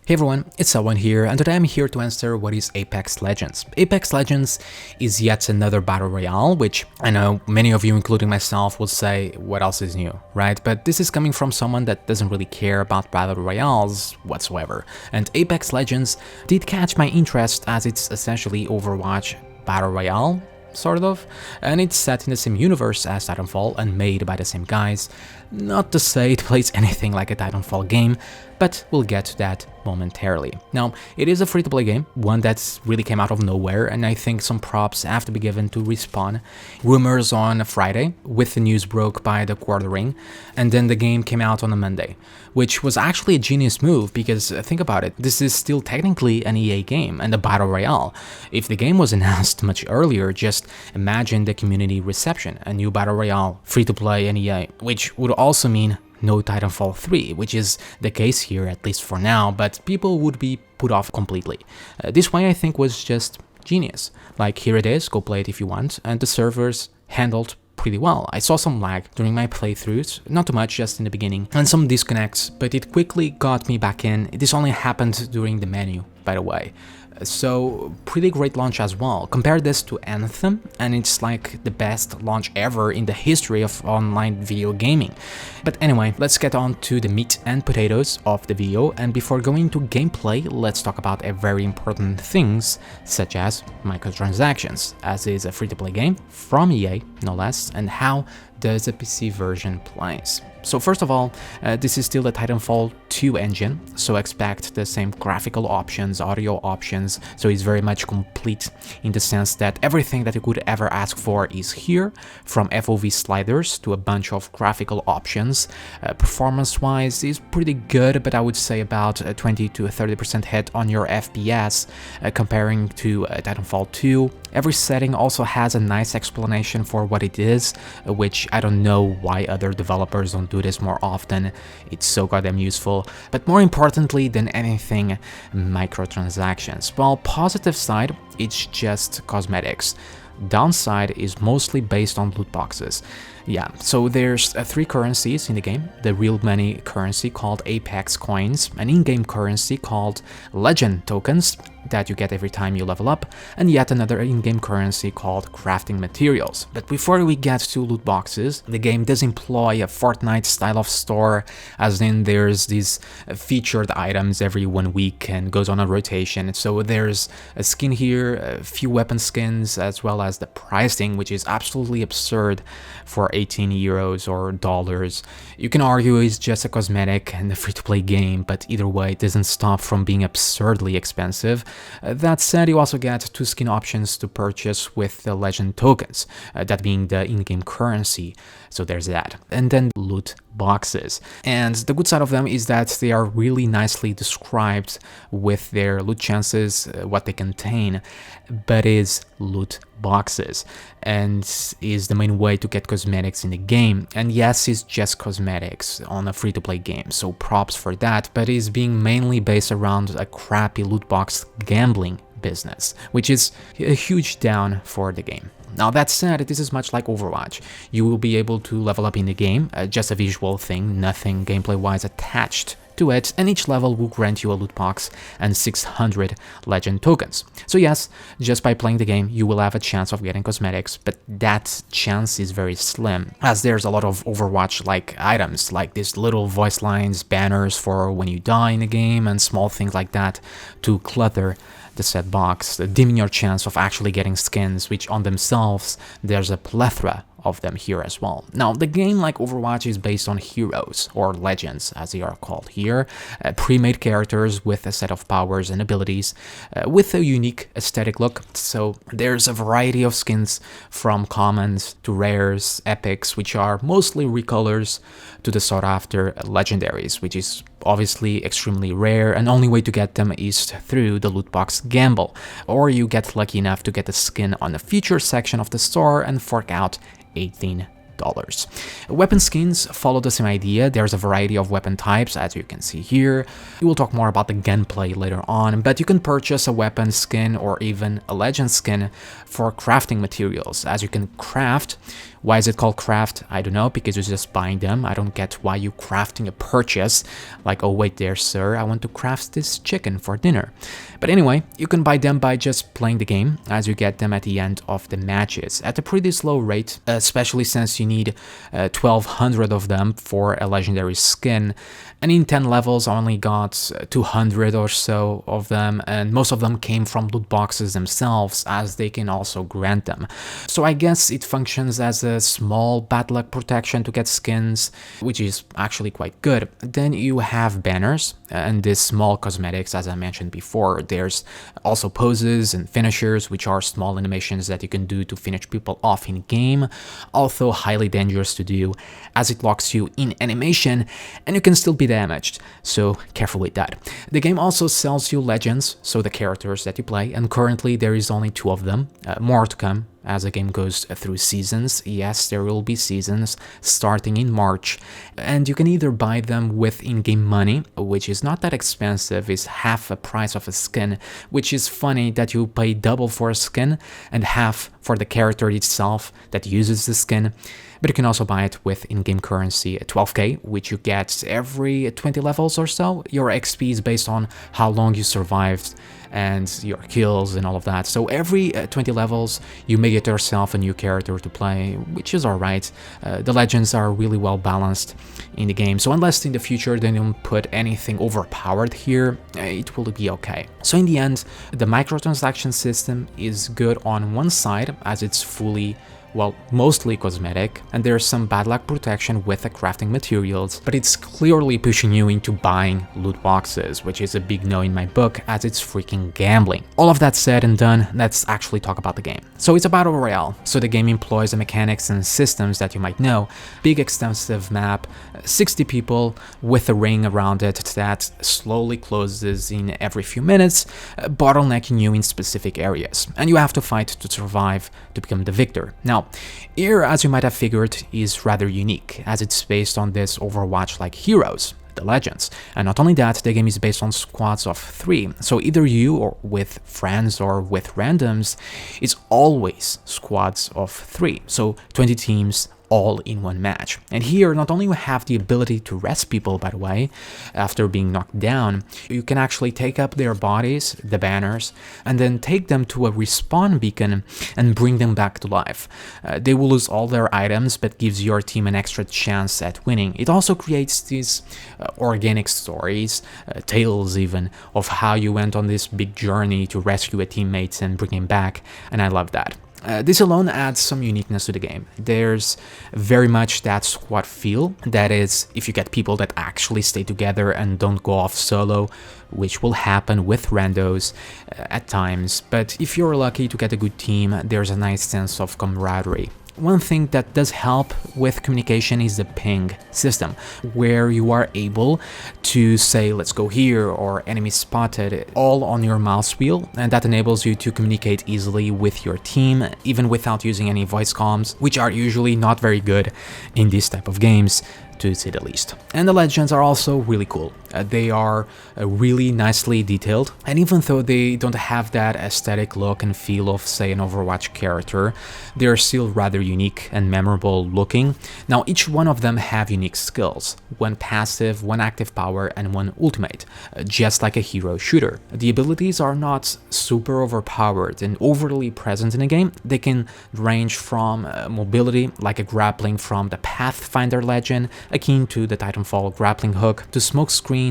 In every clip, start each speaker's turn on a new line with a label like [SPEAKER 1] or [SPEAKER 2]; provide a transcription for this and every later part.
[SPEAKER 1] Hey everyone, it's Selwen here, and today I'm here to answer what is Apex Legends. Apex Legends is yet another battle royale, which I know many of you, including myself, will say, what else is new, right? But this is coming from someone that doesn't really care about battle royales whatsoever. And Apex Legends did catch my interest as it's essentially Overwatch battle royale, sort of, and it's set in the same universe as Titanfall and made by the same guys. Not to say it plays anything like a Titanfall game, but we'll get to that momentarily. Now, it is a free-to-play game, one that really came out of nowhere, and I think some props have to be given to Respawn. Rumors on Friday, with the news broke by the quartering, and then the game came out on a Monday, which was actually a genius move because, think about it, this is still technically an EA game and a battle royale. If the game was announced much earlier, just imagine the community reception, a new battle royale, free-to-play and EA, which would also mean no Titanfall 3, which is the case here, at least for now, but people would be put off completely. This way I think was just genius. Like, here it is, go play it if you want, and the servers handled pretty well. I saw some lag during my playthroughs, not too much, just in the beginning, and some disconnects, but it quickly got me back in. This only happened during the menu, by the way. So, pretty great launch as well. Compare this to Anthem, and it's like the best launch ever in the history of online video gaming. But anyway, let's get on to the meat and potatoes of the video, and before going to gameplay, let's talk about a very important things, such as microtransactions, as is a free-to-play game from EA, no less, and how does a PC version plays. So first of all, this is still the Titanfall 2 engine, so expect the same graphical options, audio options, so it's very much complete in the sense that everything that you could ever ask for is here, from FOV sliders to a bunch of graphical options. Performance-wise is pretty good, but I would say about a 20 to 30% hit on your FPS comparing to Titanfall 2. Every setting also has a nice explanation for what it is, which I don't know why other developers don't do this more often. It's so goddamn useful. But more importantly than anything, microtransactions. Well, positive side, it's just cosmetics. Downside is mostly based on loot boxes. Yeah, so there's 3 currencies in the game: the real money currency called Apex coins, an in-game currency called legend tokens that you get every time you level up, and yet another in-game currency called crafting materials. But before we get to loot boxes, the game does employ a Fortnite style of store, as in there's these featured items every 1 week and goes on a rotation. So there's a skin here, a few weapon skins, as well as the pricing, which is absolutely absurd for 18 euros or dollars. You can argue it's just a cosmetic and a free-to-play game, but either way it doesn't stop from being absurdly expensive. That said, you also get 2 skin options to purchase with the legend tokens, that being the in-game currency, so there's that. And then loot boxes. And the good side of them is that they are really nicely described with their loot chances, what they contain, but is loot boxes, and is the main way to get cosmetics in the game. And yes, it's just cosmetics on a free-to-play game, so props for that, but is being mainly based around a crappy loot box gambling business, which is a huge down for the game. Now that said, this is much like Overwatch. You will be able to level up in the game, just a visual thing, nothing gameplay-wise attached to it, and each level will grant you a loot box and 600 legend tokens. So yes, just by playing the game, you will have a chance of getting cosmetics, but that chance is very slim, as there's a lot of Overwatch-like items, like these little voice lines, banners for when you die in the game, and small things like that to clutter the set box, dimming your chance of actually getting skins, which on themselves, there's a plethora of them here as well. Now, the game, like Overwatch, is based on heroes, or legends as they are called here, pre-made characters with a set of powers and abilities, with a unique aesthetic look. So there's a variety of skins, from commons to rares, epics, which are mostly recolors, to the sought after legendaries, which is obviously extremely rare, and only way to get them is through the loot box gamble, or you get lucky enough to get a skin on the feature section of the store and fork out $18. Weapon skins follow the same idea. There's a variety of weapon types, as you can see here. We will talk more about the gunplay later on, but you can purchase a weapon skin or even a legend skin for crafting materials, as you can craft Why is it called craft? I don't know, because you're just buying them. I don't get why you crafting a purchase. Like, oh wait there, sir, I want to craft this chicken for dinner. But anyway, you can buy them by just playing the game, as you get them at the end of the matches at a pretty slow rate, especially since you need 1200 of them for a legendary skin. And in 10 levels I only got 200 or so of them, and most of them came from loot boxes themselves, as they can also grant them. So I guess it functions as a small bad luck protection to get skins, which is actually quite good. Then you have banners and these small cosmetics, as I mentioned before. There's also poses and finishers, which are small animations that you can do to finish people off in game, although highly dangerous to do as it locks you in animation and you can still be damaged, so careful with that. The game also sells you legends, so the characters that you play, and currently there is only 2 of them, more to come as the game goes through seasons. Yes, there will be seasons starting in March, and you can either buy them with in-game money, which is not that expensive, is half the price of a skin, which is funny that you pay double for a skin and half for the character itself that uses the skin. But you can also buy it with in-game currency, 12k, which you get every 20 levels or so. Your XP is based on how long you survived and your kills and all of that. So every 20 levels, you may get yourself a new character to play, which is alright. The legends are really well balanced in the game, so unless in the future they don't put anything overpowered here, it will be okay. So in the end, the microtransaction system is good on one side, as it's fully, well, mostly cosmetic, and there's some bad luck protection with the crafting materials, but it's clearly pushing you into buying loot boxes, which is a big no in my book, as it's freaking gambling. All of that said and done, let's actually talk about the game. So it's a battle royale, so the game employs the mechanics and systems that you might know. Big extensive map, 60 people with a ring around it that slowly closes in every few minutes, bottlenecking you in specific areas, and you have to fight to survive to become the victor. Now, here, as you might have figured, is rather unique, as it's based on this Overwatch-like heroes, the legends. And not only that, the game is based on squads of 3, so either you or with friends or with randoms, it's always squads of 3, so 20 teams all in one match. And here, not only you have the ability to rest people, by the way, after being knocked down, you can actually take up their bodies, the banners, and then take them to a respawn beacon and bring them back to life. They will lose all their items, but gives your team an extra chance at winning. It also creates these organic stories, tales even, of how you went on this big journey to rescue a teammate and bring him back, and I love that. This alone adds some uniqueness to the game. There's very much that squad feel, that is, if you get people that actually stay together and don't go off solo, which will happen with randos at times, but if you're lucky to get a good team, there's a nice sense of camaraderie. One thing that does help with communication is the ping system, where you are able to say, let's go here, or enemy spotted, all on your mouse wheel, and that enables you to communicate easily with your team, even without using any voice comms, which are usually not very good in this type of games, to say the least. And the legends are also really cool. They are really nicely detailed, and even though they don't have that aesthetic look and feel of, say, an Overwatch character, they're still rather unique and memorable looking. Now, each one of them have unique skills, one passive, one active power, and one ultimate, just like a hero shooter. The abilities are not super overpowered and overly present in a game. They can range from mobility, like a grappling from the Pathfinder legend, akin to the Titanfall grappling hook, to smoke screens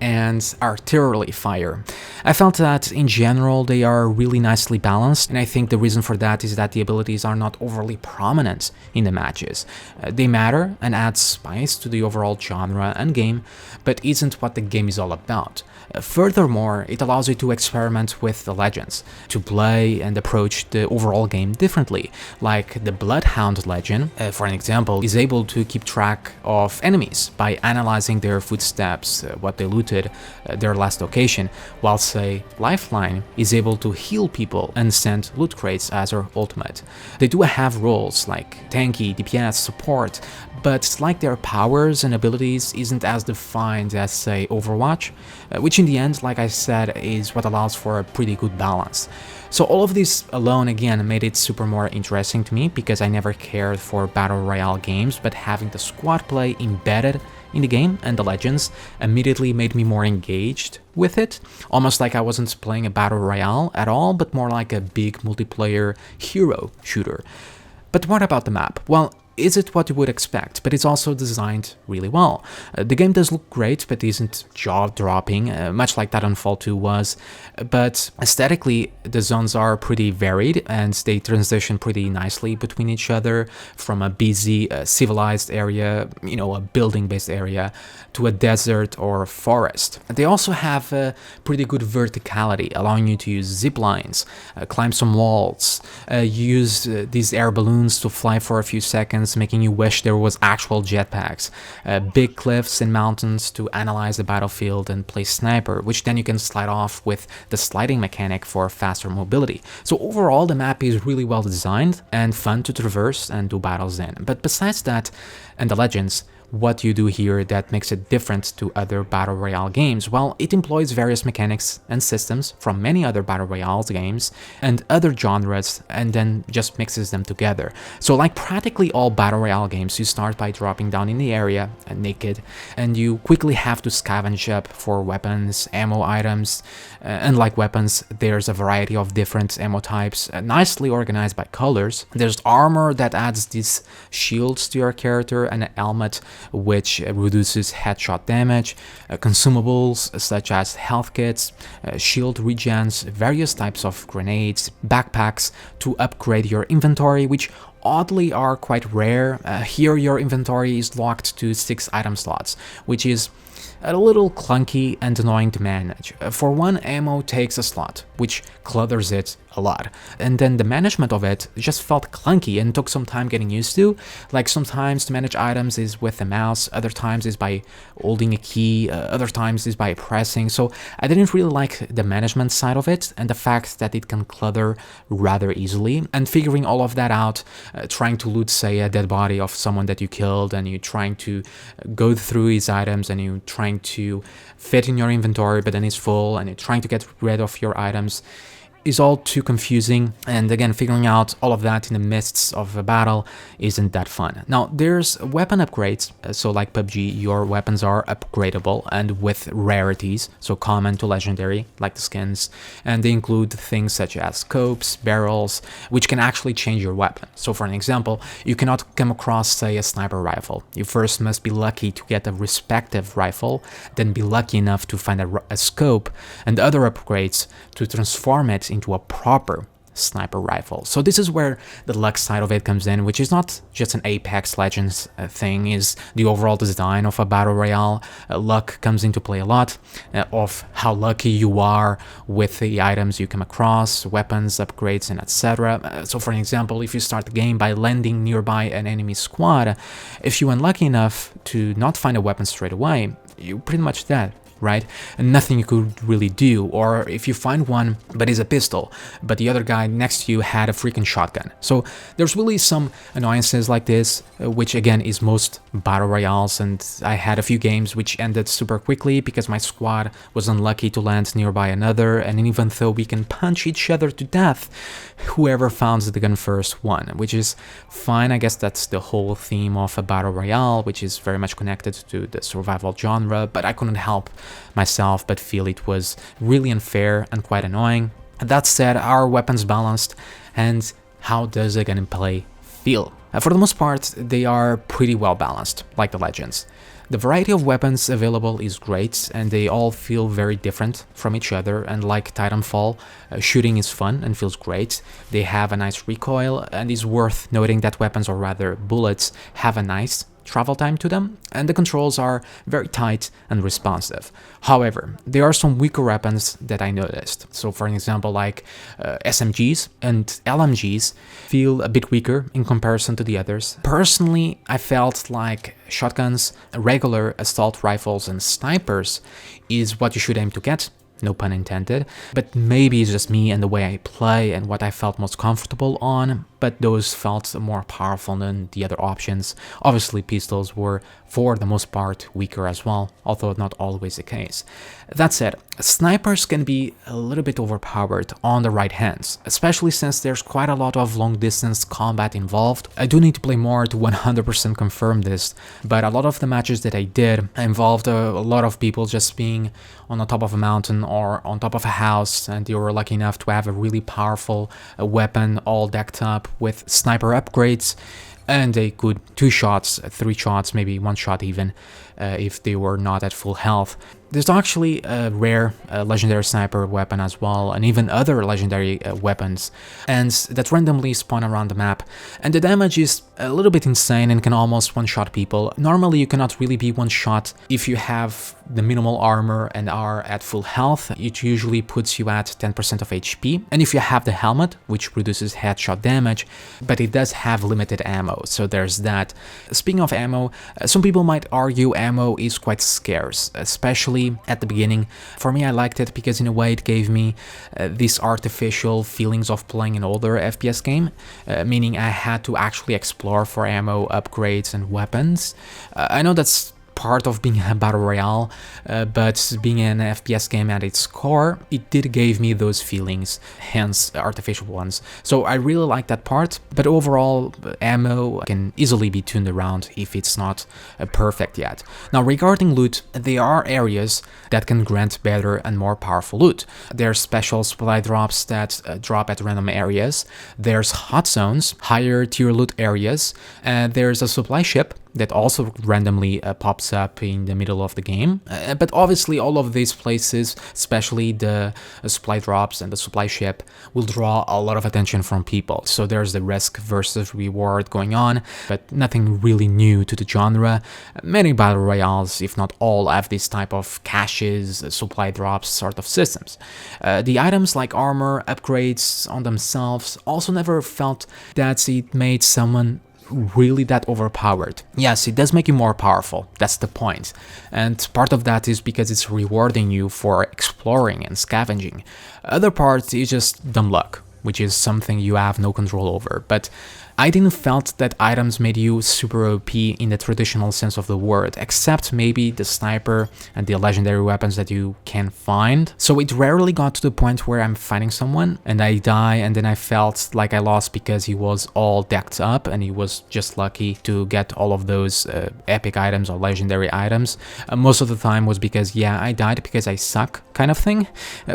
[SPEAKER 1] and artillery fire. I felt that in general they are really nicely balanced, and I think the reason for that is that the abilities are not overly prominent in the matches. They matter and add spice to the overall genre and game, but isn't what the game is all about. Furthermore, it allows you to experiment with the legends, to play and approach the overall game differently, like the Bloodhound legend, for an example, is able to keep track of enemies by analyzing their footsteps, what they looted, their last location, while, say, Lifeline is able to heal people and send loot crates as her ultimate. They do have roles like tanky, DPS, support, but like their powers and abilities isn't as defined as, say, Overwatch, which in the end, like I said, is what allows for a pretty good balance. So all of this alone, again, made it super more interesting to me, because I never cared for Battle Royale games, but having the squad play embedded in the game and the Legends immediately made me more engaged with it, almost like I wasn't playing a Battle Royale at all, but more like a big multiplayer hero shooter. But what about the map? Well, is it what you would expect? But it's also designed really well. The game does look great, but isn't jaw-dropping, much like Titanfall 2 was. But aesthetically, the zones are pretty varied, and they transition pretty nicely between each other, from a busy, civilized area, a building-based area, to a desert or a forest. They also have a pretty good verticality, allowing you to use zip lines, climb some walls, use these air balloons to fly for a few seconds, making you wish there was actual jetpacks, big cliffs and mountains to analyze the battlefield and play sniper, which then you can slide off with the sliding mechanic for faster mobility. So overall, the map is really well designed and fun to traverse and do battles in. But besides that, and the Legends, what you do here that makes it different to other Battle Royale games? Well, it employs various mechanics and systems from many other Battle Royale games and other genres, and then just mixes them together. So like practically all Battle Royale games, you start by dropping down in the area naked, and you quickly have to scavenge up for weapons, ammo items. Unlike weapons, there's a variety of different ammo types, nicely organized by colors. There's armor that adds these shields to your character, and a helmet which reduces headshot damage, consumables such as health kits, shield regens, various types of grenades, backpacks to upgrade your inventory, which oddly are quite rare. Here your inventory is locked to 6 item slots, which is a little clunky and annoying to manage. For one, ammo takes a slot, which clutters it a lot, and then the management of it just felt clunky and took some time getting used to. Like sometimes to manage items is with the mouse, other times is by holding a key, other times is by pressing, so I didn't really like the management side of it, and the fact that it can clutter rather easily. And figuring all of that out, trying to loot, say, a dead body of someone that you killed, and you trying to go through his items, and you trying to fit in your inventory, but then it's full, and you're trying to get rid of your items, is all too confusing. And again, figuring out all of that in the midst of a battle isn't that fun. Now, there's weapon upgrades. So like PUBG, your weapons are upgradable and with rarities, so common to legendary, like the skins. And they include things such as scopes, barrels, which can actually change your weapon. So for an example, you cannot come across, say, a sniper rifle. You first must be lucky to get a respective rifle, then be lucky enough to find a scope and other upgrades to transform it into a proper sniper rifle. So this is where the luck side of it comes in, which is not just an Apex Legends thing, is the overall design of a Battle Royale. Luck comes into play a lot, of how lucky you are with the items you come across, weapons, upgrades, and etc. So for an example, if you start the game by landing nearby an enemy squad, if you're unlucky enough to not find a weapon straight away, you're pretty much dead, right? And nothing you could really do. Or if you find one but it's a pistol, but the other guy next to you had a freaking shotgun. So there's really some annoyances like this, which again is most Battle Royales, and I had a few games which ended super quickly because my squad was unlucky to land nearby another, and even though we can punch each other to death, whoever found the gun first won, which is fine. I guess that's the whole theme of a Battle Royale, which is very much connected to the survival genre, but I couldn't help myself but feel it was really unfair and quite annoying. That said, are weapons balanced, and how does a gunplay feel? For the most part, they are pretty well balanced, like the Legends. The variety of weapons available is great, and they all feel very different from each other, and like Titanfall, shooting is fun and feels great. They have a nice recoil, and it's worth noting that weapons, or rather bullets, have a nice travel time to them, and the controls are very tight and responsive. However, there are some weaker weapons that I noticed. So for example, like SMGs and LMGs feel a bit weaker in comparison to the others. Personally, I felt like shotguns, regular assault rifles, and snipers is what you should aim to get no pun intended, but maybe it's just me and the way I play and what I felt most comfortable on, but those felt more powerful than the other options. Obviously, pistols were, for the most part, weaker as well, although not always the case. That said, snipers can be a little bit overpowered on the right hands, especially since there's quite a lot of long-distance combat involved. I do need to play more to 100% confirm this, but a lot of the matches that I did involved a lot of people just being on the top of a mountain or on top of a house, and you were lucky enough to have a really powerful weapon all decked up with sniper upgrades, and they could 2 shots, 3 shots, maybe 1 shot even, if they were not at full health. There's actually a rare legendary sniper weapon as well, and even other legendary weapons, and that randomly spawn around the map. And the damage is a little bit insane and can almost one-shot people. Normally you cannot really be one-shot if you have the minimal armor and are at full health. It usually puts you at 10% of HP, and if you have the helmet, which reduces headshot damage, but it does have limited ammo, so there's that. Speaking of ammo, some people might argue ammo is quite scarce, especially at the beginning. For me, I liked it because in a way it gave me these artificial feelings of playing an older FPS game, meaning I had to actually explore for ammo, upgrades and weapons. I know that's part of being a battle royale, but being an FPS game at its core, it did give me those feelings, hence artificial ones. So I really like that part, but overall ammo can easily be tuned around if it's not perfect yet. Now regarding loot, there are areas that can grant better and more powerful loot. There are special supply drops that drop at random areas, there's hot zones, higher tier loot areas, and there's a supply ship that also randomly pops up in the middle of the game. But obviously all of these places, especially the supply drops and the supply ship, will draw a lot of attention from people. So there's the risk versus reward going on, but nothing really new to the genre. Many battle royales, if not all, have this type of caches, supply drops sort of systems. The items like armor, upgrades on themselves also never felt that it made someone really that overpowered. Yes, it does make you more powerful, that's the point. And part of that is because it's rewarding you for exploring and scavenging. Other part is just dumb luck, which is something you have no control over. But I didn't felt that items made you super OP in the traditional sense of the word, except maybe the sniper and the legendary weapons that you can find. So it rarely got to the point where I'm fighting someone and I die and then I felt like I lost because he was all decked up and he was just lucky to get all of those epic items or legendary items. Most of the time was because, yeah, I died because I suck kind of thing,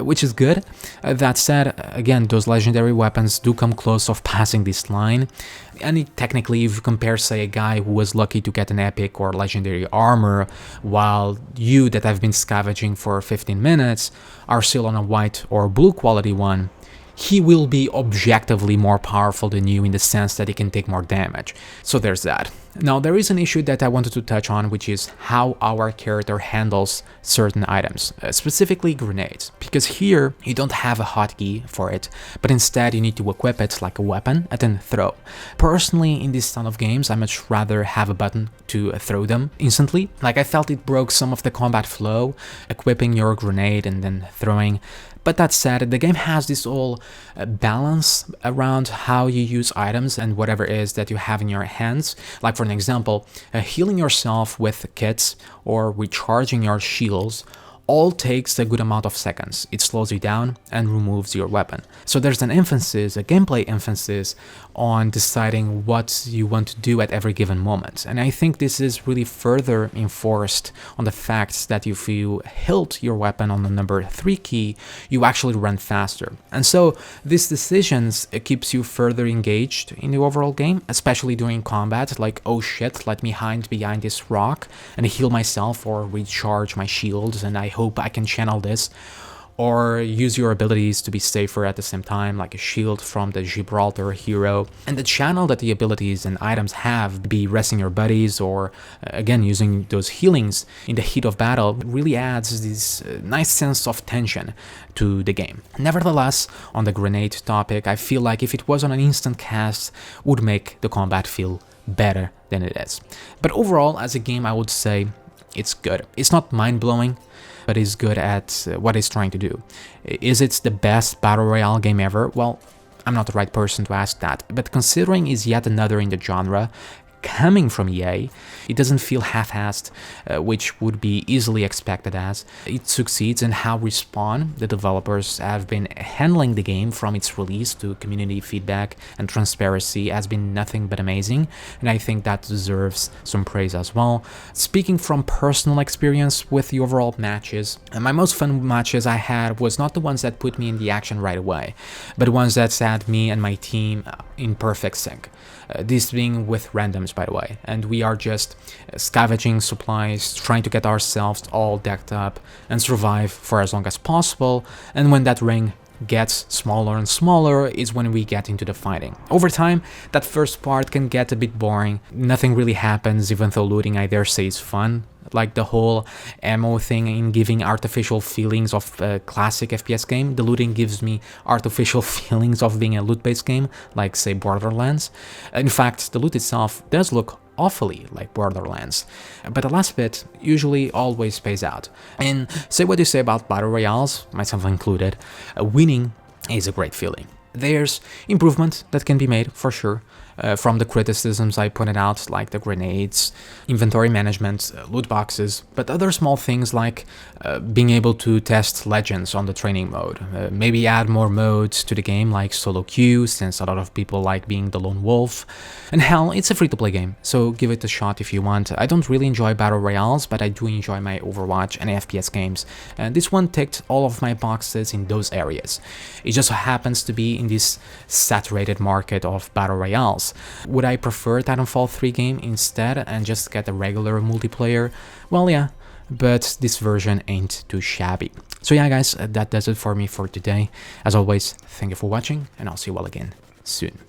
[SPEAKER 1] which is good. That said, again, those legendary weapons do come close of passing this line. And technically, if you compare, say, a guy who was lucky to get an epic or legendary armor, while you that have been scavenging for 15 minutes are still on a white or blue quality one, he will be objectively more powerful than you in the sense that he can take more damage. So there's that. Now there is an issue that I wanted to touch on, which is how our character handles certain items, specifically grenades, because here you don't have a hotkey for it, but instead you need to equip it like a weapon and then throw. Personally, in this style of games, I much rather have a button to throw them instantly. Like, I felt it broke some of the combat flow, equipping your grenade and then throwing. But that said, the game has this whole balance around how you use items and whatever it is that you have in your hands. Like, for an example, healing yourself with kits or recharging your shields all takes a good amount of seconds. It slows you down and removes your weapon. So there's an emphasis, a gameplay emphasis on deciding what you want to do at every given moment. And I think this is really further enforced on the fact that if you hilt your weapon on the number 3 key, you actually run faster. And so these decisions keeps you further engaged in the overall game, especially during combat, like, oh shit, let me hide behind this rock and heal myself or recharge my shields, and I hope I can channel this, or use your abilities to be safer at the same time, like a shield from the Gibraltar hero. And the channel that the abilities and items have, be resting your buddies or again using those healings in the heat of battle, really adds this nice sense of tension to the game. Nevertheless, on the grenade topic, I feel like if it was on an instant cast, would make the combat feel better than it is. But overall, as a game, I would say it's good. It's not mind-blowing, but is good at what it's trying to do. Is it the best Battle Royale game ever? Well, I'm not the right person to ask that, but considering it's yet another in the genre, coming from EA, it doesn't feel half-assed, which would be easily expected as. It succeeds in how Respawn, the developers, have been handling the game from its release to community feedback and transparency has been nothing but amazing, and I think that deserves some praise as well. Speaking from personal experience with the overall matches, my most fun matches I had was not the ones that put me in the action right away, but ones that had me and my team in perfect sync. This being with randoms, by the way, and we are just scavenging supplies, trying to get ourselves all decked up and survive for as long as possible, and when that ring gets smaller and smaller is when we get into the fighting. Over time, that first part can get a bit boring, nothing really happens, even though looting, I dare say, is fun. Like the whole ammo thing in giving artificial feelings of a classic FPS game, the looting gives me artificial feelings of being a loot-based game, like say Borderlands. In fact, the loot itself does look awfully like Borderlands, but the last bit usually always pays out. And say what you say about Battle Royales, myself included, winning is a great feeling. There's improvement that can be made, for sure, from the criticisms I pointed out, like the grenades, inventory management, loot boxes, but other small things like being able to test legends on the training mode, maybe add more modes to the game like solo queue, since a lot of people like being the lone wolf, and hell, it's a free-to-play game, so give it a shot if you want. I don't really enjoy Battle Royales, but I do enjoy my Overwatch and FPS games, and this one ticked all of my boxes in those areas. It just so happens to be in this saturated market of Battle Royales. Would I prefer Titanfall 3 game instead and just get a regular multiplayer? Well, yeah, but this version ain't too shabby. So yeah, guys, that does it for me for today. As always, thank you for watching, and I'll see you all again soon.